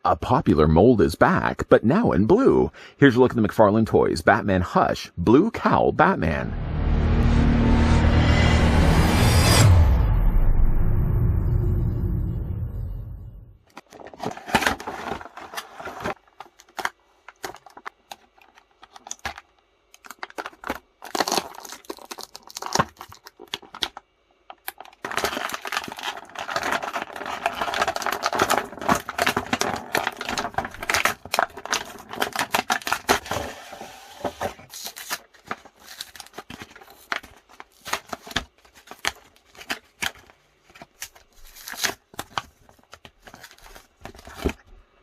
A popular mold is back, but now in blue. Here's a look at the McFarlane Toys Batman Hush Blue Cowl Batman.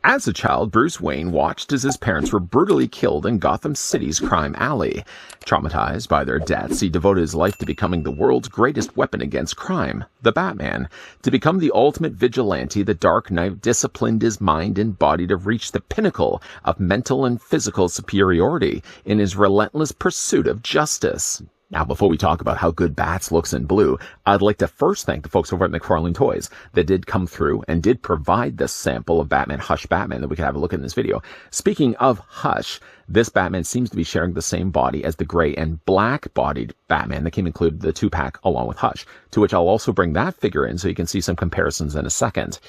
As a child, Bruce Wayne watched as his parents were brutally killed in Gotham City's crime alley. Traumatized by their deaths, he devoted his life to becoming the world's greatest weapon against crime, the Batman. To become the ultimate vigilante, the Dark Knight disciplined his mind and body to reach the pinnacle of mental and physical superiority in his relentless pursuit of justice. Now, before we talk about how good Bats looks in blue, I'd like to first thank the folks over at McFarlane Toys that did come through and did provide this sample of Batman Hush Batman that we could have a look at in this video. Speaking of Hush, this Batman seems to be sharing the same body as the gray and black-bodied Batman that came included the 2-pack along with Hush, to which I'll also bring that figure in so you can see some comparisons in a second.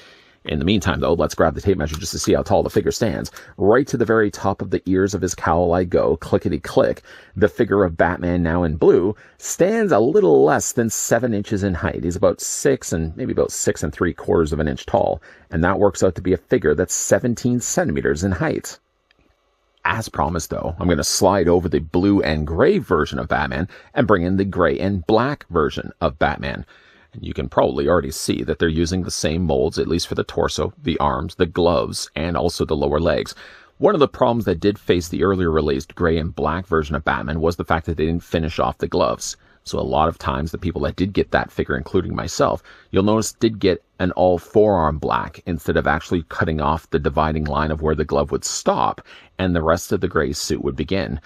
In the meantime, though, let's grab the tape measure just to see how tall the figure stands. Right to the very top of the ears of his cowl I go, clickety-click. The figure of Batman, now in blue, stands a little less than 7 inches in height. He's about 6 and maybe about 6 3/4 of an inch tall, and that works out to be a figure that's 17 centimeters in height. As promised, though, I'm going to slide over the blue and gray version of Batman and bring in the gray and black version of Batman. You can probably already see that they're using the same molds, at least for the torso, the arms, the gloves, and also the lower legs. One of the problems that did face the earlier released gray and black version of Batman was the fact that they didn't finish off the gloves. So a lot of times the people that did get that figure, including myself, you'll notice did get an all forearm black instead of actually cutting off the dividing line of where the glove would stop and the rest of the gray suit would begin.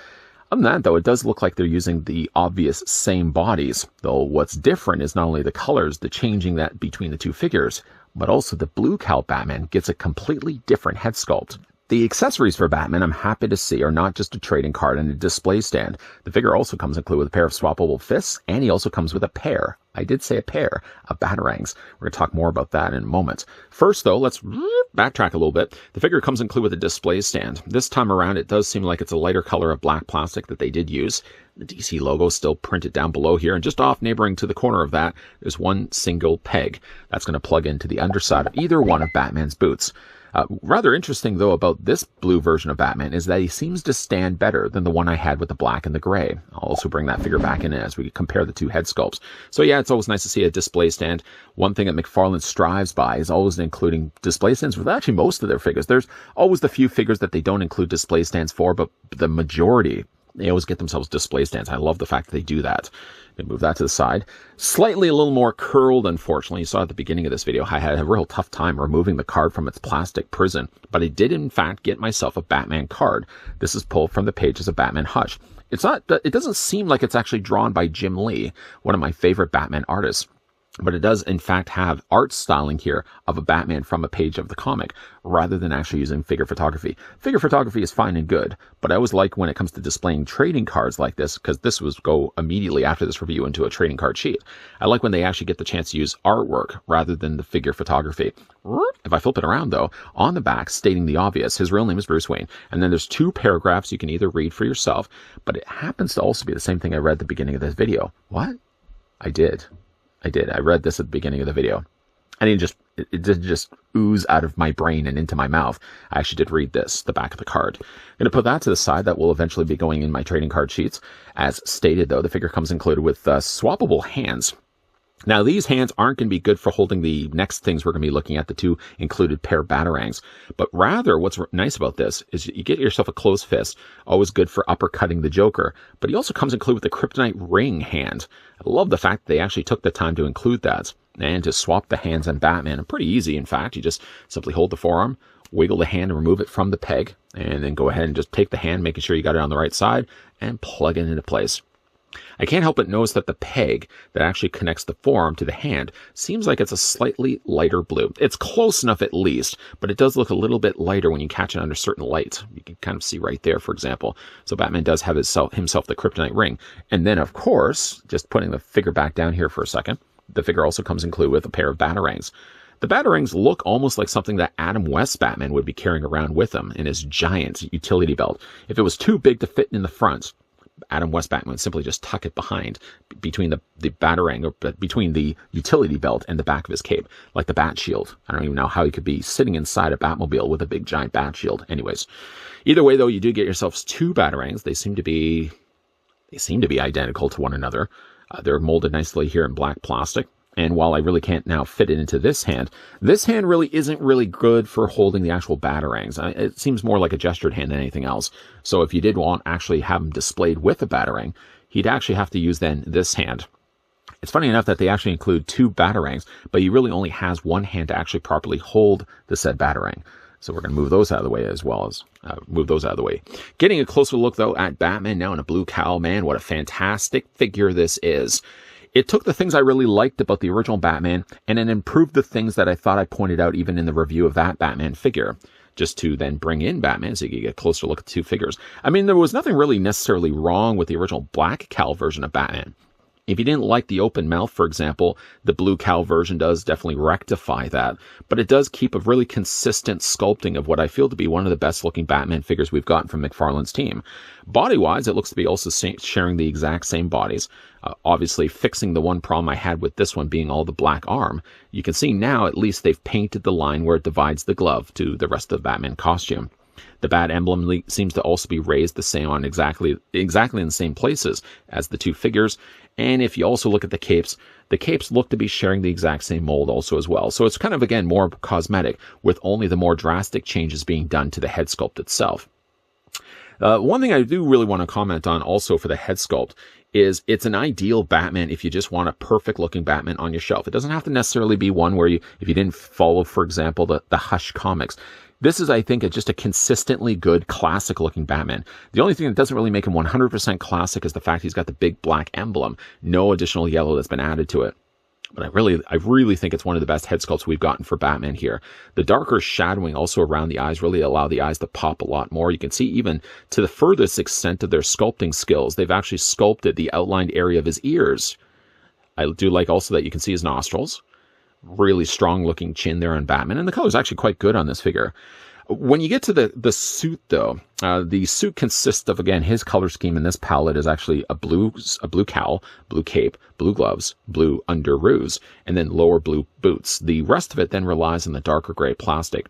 Other than that, though, it does look like they're using the obvious same bodies, though what's different is not only the colors, the changing that between the two figures, but also the blue cowl Batman gets a completely different head sculpt. The accessories for Batman, I'm happy to see, are not just a trading card and a display stand. The figure also comes included with a pair of swappable fists, and he also comes with a pair, I did say a pair, of batarangs. We're going to talk more about that in a moment. First, though, let's backtrack a little bit. The figure comes included with a display stand. This time around, it does seem like it's a lighter color of black plastic that they did use. The DC logo is still printed down below here, and just off neighboring to the corner of that, there's one single peg. That's going to plug into the underside of either one of Batman's boots. Rather interesting, though, about this blue version of Batman is that he seems to stand better than the one I had with the black and the gray. I'll also bring that figure back in as we compare the two head sculpts. So yeah, it's always nice to see a display stand. One thing that McFarlane strives by is always including display stands with actually most of their figures. There's always the few figures that they don't include display stands for, but the majority, they always get themselves display stands. I love the fact that they do that. Move that to the side. Slightly a little more curled, unfortunately. You saw at the beginning of this video, I had a real tough time removing the card from its plastic prison, but I did in fact get myself a Batman card. This is pulled from the pages of Batman Hush. It doesn't seem like it's actually drawn by Jim Lee, one of my favorite Batman artists. But it does, in fact, have art styling here of a Batman from a page of the comic, rather than actually using figure photography. Figure photography is fine and good, but I always like when it comes to displaying trading cards like this, because this was go immediately after this review into a trading card sheet. I like when they actually get the chance to use artwork rather than the figure photography. If I flip it around, though, on the back, stating the obvious, his real name is Bruce Wayne, and then there's 2 paragraphs you can either read for yourself, but it happens to also be the same thing I read at the beginning of this video. What? I did. I read this at the beginning of the video. And it didn't just ooze out of my brain and into my mouth. I actually did read this, the back of the card. I'm going to put that to the side. That will eventually be going in my trading card sheets. As stated, though, the figure comes included with swappable hands. Now, these hands aren't going to be good for holding the next things we're going to be looking at, the 2 included pair of batarangs. But rather, what's nice about this is you get yourself a closed fist, always good for uppercutting the Joker. But he also comes included with the Kryptonite ring hand. I love the fact that they actually took the time to include that. And to swap the hands on Batman, pretty easy, in fact. You just simply hold the forearm, wiggle the hand and remove it from the peg, and then go ahead and just take the hand, making sure you got it on the right side, and plug it into place. I can't help but notice that the peg that actually connects the forearm to the hand seems like it's a slightly lighter blue. It's close enough at least, but it does look a little bit lighter when you catch it under certain light. You can kind of see right there, for example. So Batman does have himself the kryptonite ring. And then, of course, just putting the figure back down here for a second, the figure also comes included with a pair of batarangs. The batarangs look almost like something that Adam West's Batman would be carrying around with him in his giant utility belt. If it was too big to fit in the front, Adam West Batman would simply just tuck it behind between the batarang, or between the utility belt and the back of his cape, like the bat shield. I don't even know how he could be sitting inside a Batmobile with a big giant bat shield. Anyways, either way though, you do get yourselves two batarangs. They seem to be identical to one another. They're molded nicely here in black plastic. And while I really can't now fit it into this hand really isn't really good for holding the actual batarangs. It seems more like a gestured hand than anything else. So if you did want to actually have him displayed with a batarang, he'd actually have to use then this hand. It's funny enough that they actually include two batarangs, but he really only has one hand to actually properly hold the said batarang. So we're going to move those out of the way as well as move those out of the way. Getting a closer look though at Batman now in a blue cowl. Man, what a fantastic figure this is. It took the things I really liked about the original Batman and it improved the things that I thought I pointed out even in the review of that Batman figure, just to then bring in Batman so you could get a closer look at the two figures. I mean, there was nothing really necessarily wrong with the original black cowl version of Batman. If you didn't like the open mouth, for example, the blue cowl version does definitely rectify that, but it does keep a really consistent sculpting of what I feel to be one of the best looking Batman figures we've gotten from McFarlane's team. Body-wise, it looks to be also sharing the exact same bodies. Obviously, fixing the one problem I had with this one being all the black arm. You can see now at least they've painted the line where it divides the glove to the rest of the Batman costume. The bat emblem seems to also be raised the same on exactly in the same places as the two figures. And if you also look at the capes look to be sharing the exact same mold also as well. So it's kind of, again, more cosmetic with only the more drastic changes being done to the head sculpt itself. One thing I do really want to comment on also for the head sculpt is it's an ideal Batman if you just want a perfect looking Batman on your shelf. It doesn't have to necessarily be one where if you didn't follow, for example, the Hush comics. This is, I think, just a consistently good, classic-looking Batman. The only thing that doesn't really make him 100% classic is the fact he's got the big black emblem. No additional yellow that's been added to it. But I really think it's one of the best head sculpts we've gotten for Batman here. The darker shadowing also around the eyes really allow the eyes to pop a lot more. You can see even to the furthest extent of their sculpting skills, they've actually sculpted the outlined area of his ears. I do like also that you can see his nostrils. Really strong looking chin there on Batman, and the color is actually quite good on this figure. When you get to the suit though, the suit consists of, again, his color scheme in this palette is actually a blue cowl, blue cape, blue gloves, blue underoos, and then lower blue boots. The rest of it then relies on the darker gray plastic.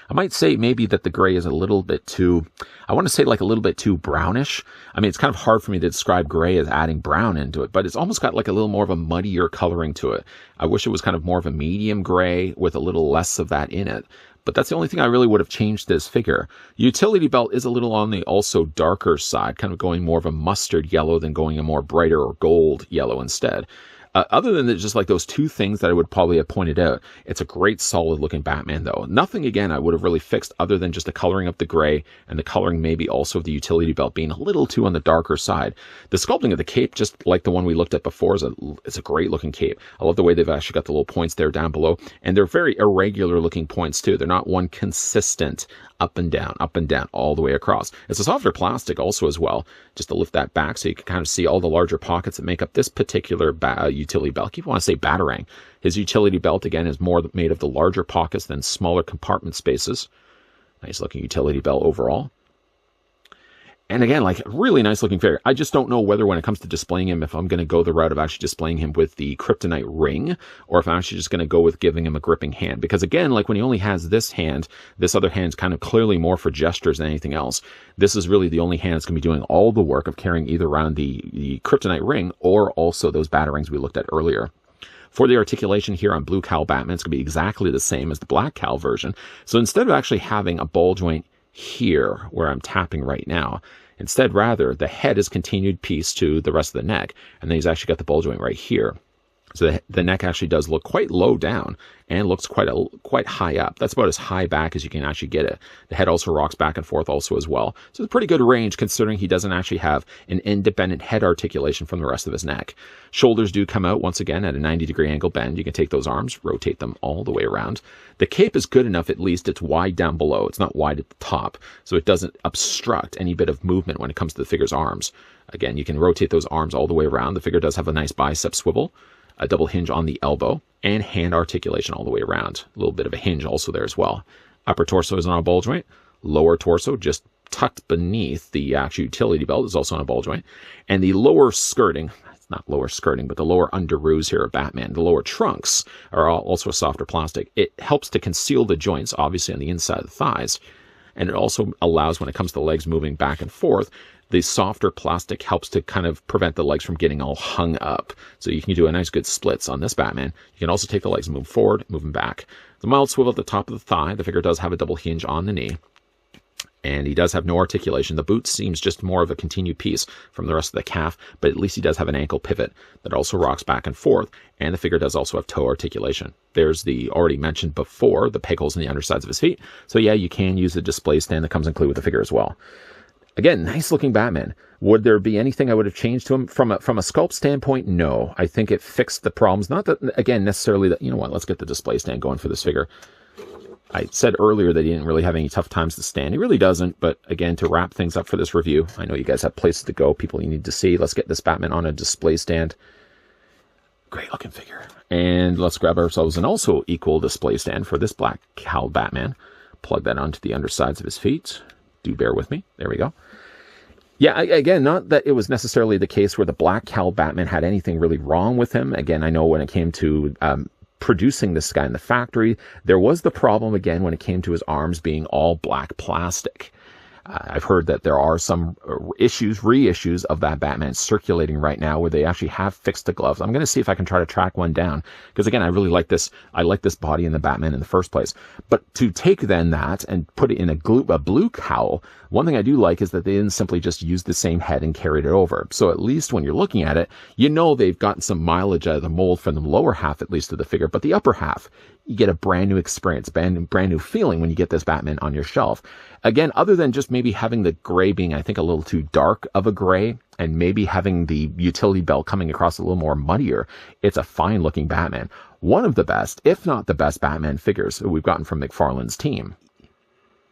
I might say maybe that the gray is a little bit too, I want to say like a little bit too brownish. I mean, it's kind of hard for me to describe gray as adding brown into it, but it's almost got like a little more of a muddier coloring to it. I wish it was kind of more of a medium gray with a little less of that in it. But that's the only thing I really would have changed this figure. Utility belt is a little on the also darker side, kind of going more of a mustard yellow than going a more brighter or gold yellow instead. Other than just like those two things that I would probably have pointed out, it's a great solid looking Batman though. Nothing again I would have really fixed other than just the coloring of the gray and the coloring maybe also of the utility belt being a little too on the darker side. The sculpting of the cape, just like the one we looked at before, is a great looking cape. I love the way they've actually got the little points there down below, and they're very irregular looking points too. They're not one consistent up and down all the way across. It's a softer plastic also as well, just to lift that back so you can kind of see all the larger pockets that make up this particular utility belt. I keep wanting to say batarang. His utility belt, again, is more made of the larger pockets than smaller compartment spaces. Nice looking utility belt overall. And again, like, really nice looking figure. I just don't know whether when it comes to displaying him, if I'm going to go the route of actually displaying him with the kryptonite ring, or if I'm actually just going to go with giving him a gripping hand. Because again, like when he only has this hand, this other hand's kind of clearly more for gestures than anything else. This is really the only hand that's going to be doing all the work of carrying either around the kryptonite ring or also those batarangs we looked at earlier. For the articulation here on Blue Cowl Batman, it's going to be exactly the same as the Black Cowl version. So instead of actually having a ball joint here where I'm tapping right now, rather the head is continued piece to the rest of the neck, and then he's actually got the ball joint right here. So the neck actually does look quite low down and looks quite high up. That's about as high back as you can actually get it. The head also rocks back and forth also as well. So it's a pretty good range considering he doesn't actually have an independent head articulation from the rest of his neck. Shoulders do come out once again at a 90-degree angle bend. You can take those arms, rotate them all the way around. The cape is good enough, at least it's wide down below. It's not wide at the top, so it doesn't obstruct any bit of movement when it comes to the figure's arms. Again, you can rotate those arms all the way around. The figure does have a nice bicep swivel, a double hinge on the elbow, and hand articulation all the way around. A little bit of a hinge also there as well. Upper torso is on a ball joint. Lower torso, just tucked beneath the actual utility belt, is also on a ball joint. And the lower skirting, it's not lower skirting, but the lower underoos here of Batman, the lower trunks are also a softer plastic. It helps to conceal the joints, obviously, on the inside of the thighs. And it also allows, when it comes to the legs moving back and forth, the softer plastic helps to kind of prevent the legs from getting all hung up. So you can do a nice good splits on this Batman. You can also take the legs and move forward, move them back. The mild swivel at the top of the thigh. The figure does have a double hinge on the knee. And he does have no articulation. The boot seems just more of a continued piece from the rest of the calf, but at least he does have an ankle pivot that also rocks back and forth. And the figure does also have toe articulation. There's the already mentioned before, the peg holes in the undersides of his feet. So yeah, you can use the display stand that comes included with the figure as well. Again, nice looking Batman. Would there be anything I would have changed to him? From a sculpt standpoint, no. I think it fixed the problems. Not that, again, necessarily that, you know what, let's get the display stand going for this figure. I said earlier that he didn't really have any tough times to stand. He really doesn't, but again, to wrap things up for this review, I know you guys have places to go, people you need to see. Let's get this Batman on a display stand. Great looking figure. And let's grab ourselves an also equal display stand for this black cowl Batman. Plug that onto the undersides of his feet. Do bear with me. There we go. Yeah, again, not that it was necessarily the case where the black cowl Batman had anything really wrong with him. Again, I know when it came to producing this guy in the factory, there was the problem, again, when it came to his arms being all black plastic. I've heard that there are some reissues of that Batman circulating right now where they actually have fixed the gloves. I'm going to see if I can try to track one down because, again, I really like this. I like this body in the Batman in the first place. But to take then that and put it in a blue cowl, one thing I do like is that they didn't simply just use the same head and carried it over. So at least when you're looking at it, you know they've gotten some mileage out of the mold from the lower half, at least, of the figure. But the upper half, you get a brand new experience, brand new feeling when you get this Batman on your shelf. Again, other than just maybe having the gray being, I think, a little too dark of a gray, and maybe having the utility belt coming across a little more muddier, it's a fine looking Batman. One of the best, if not the best, Batman figures we've gotten from McFarlane's team.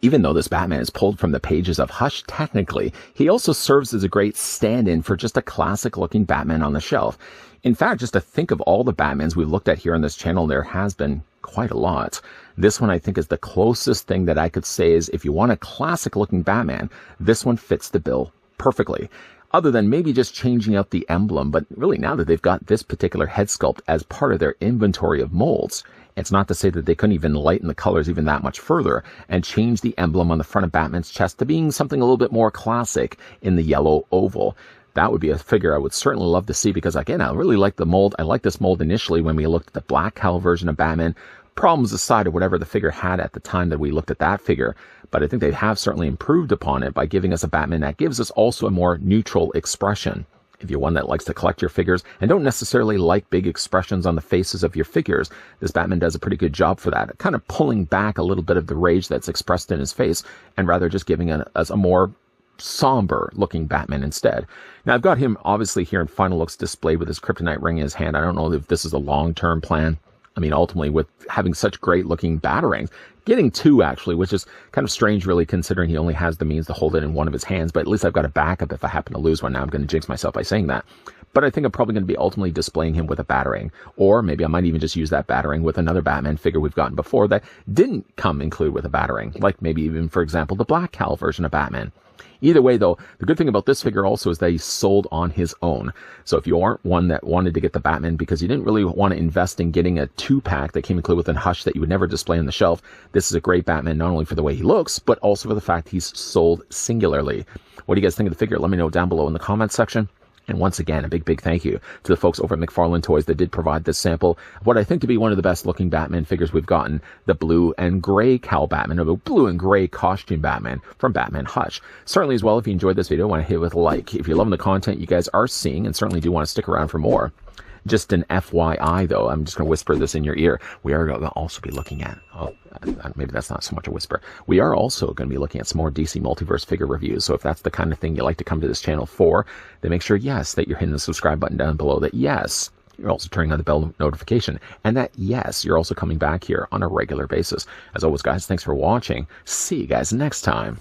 Even though this Batman is pulled from the pages of Hush technically, he also serves as a great stand-in for just a classic-looking Batman on the shelf. In fact, just to think of all the Batmans we've looked at here on this channel, there has been quite a lot. This one, I think, is the closest thing that I could say is if you want a classic-looking Batman, this one fits the bill perfectly. Other than maybe just changing out the emblem, but really now that they've got this particular head sculpt as part of their inventory of molds, it's not to say that they couldn't even lighten the colors even that much further and change the emblem on the front of Batman's chest to being something a little bit more classic in the yellow oval. That would be a figure I would certainly love to see because, again, I really like the mold. I liked this mold initially when we looked at the black cowl version of Batman. Problems aside of whatever the figure had at the time that we looked at that figure, but I think they have certainly improved upon it by giving us a Batman that gives us also a more neutral expression. If you're one that likes to collect your figures and don't necessarily like big expressions on the faces of your figures, this Batman does a pretty good job for that, kind of pulling back a little bit of the rage that's expressed in his face and rather just giving us a more somber looking Batman instead. Now I've got him obviously here in final looks displayed with his kryptonite ring in his hand. I don't know if this is a long-term plan. I mean, ultimately with having such great looking batarangs, getting two actually, which is kind of strange really considering he only has the means to hold it in one of his hands, but at least I've got a backup if I happen to lose one. Now I'm going to jinx myself by saying that. But I think I'm probably going to be ultimately displaying him with a batarang, or maybe I might even just use that batarang with another Batman figure we've gotten before that didn't come included with a batarang, like maybe even, for example, the black cowl version of Batman. Either way, though, the good thing about this figure also is that he's sold on his own. So if you aren't one that wanted to get the Batman because you didn't really want to invest in getting a 2-pack that came included with a Hush that you would never display on the shelf, this is a great Batman not only for the way he looks, but also for the fact he's sold singularly. What do you guys think of the figure? Let me know down below in the comments section. And once again, a big thank you to the folks over at McFarlane Toys that did provide this sample of what I think to be one of the best looking Batman figures we've gotten, the blue and gray cowl Batman, or the blue and gray costume Batman from Batman Hush. Certainly as well, if you enjoyed this video, I want to hit it with a like. If you're loving the content you guys are seeing and certainly do want to stick around for more, Just an FYI, though, I'm just going to whisper this in your ear. We are going to also be looking at, maybe that's not so much a whisper. We are also going to be looking at some more DC Multiverse figure reviews. So if that's the kind of thing you like to come to this channel for, then make sure, yes, that you're hitting the subscribe button down below, that yes, you're also turning on the bell notification, and that yes, you're also coming back here on a regular basis. As always, guys, thanks for watching. See you guys next time.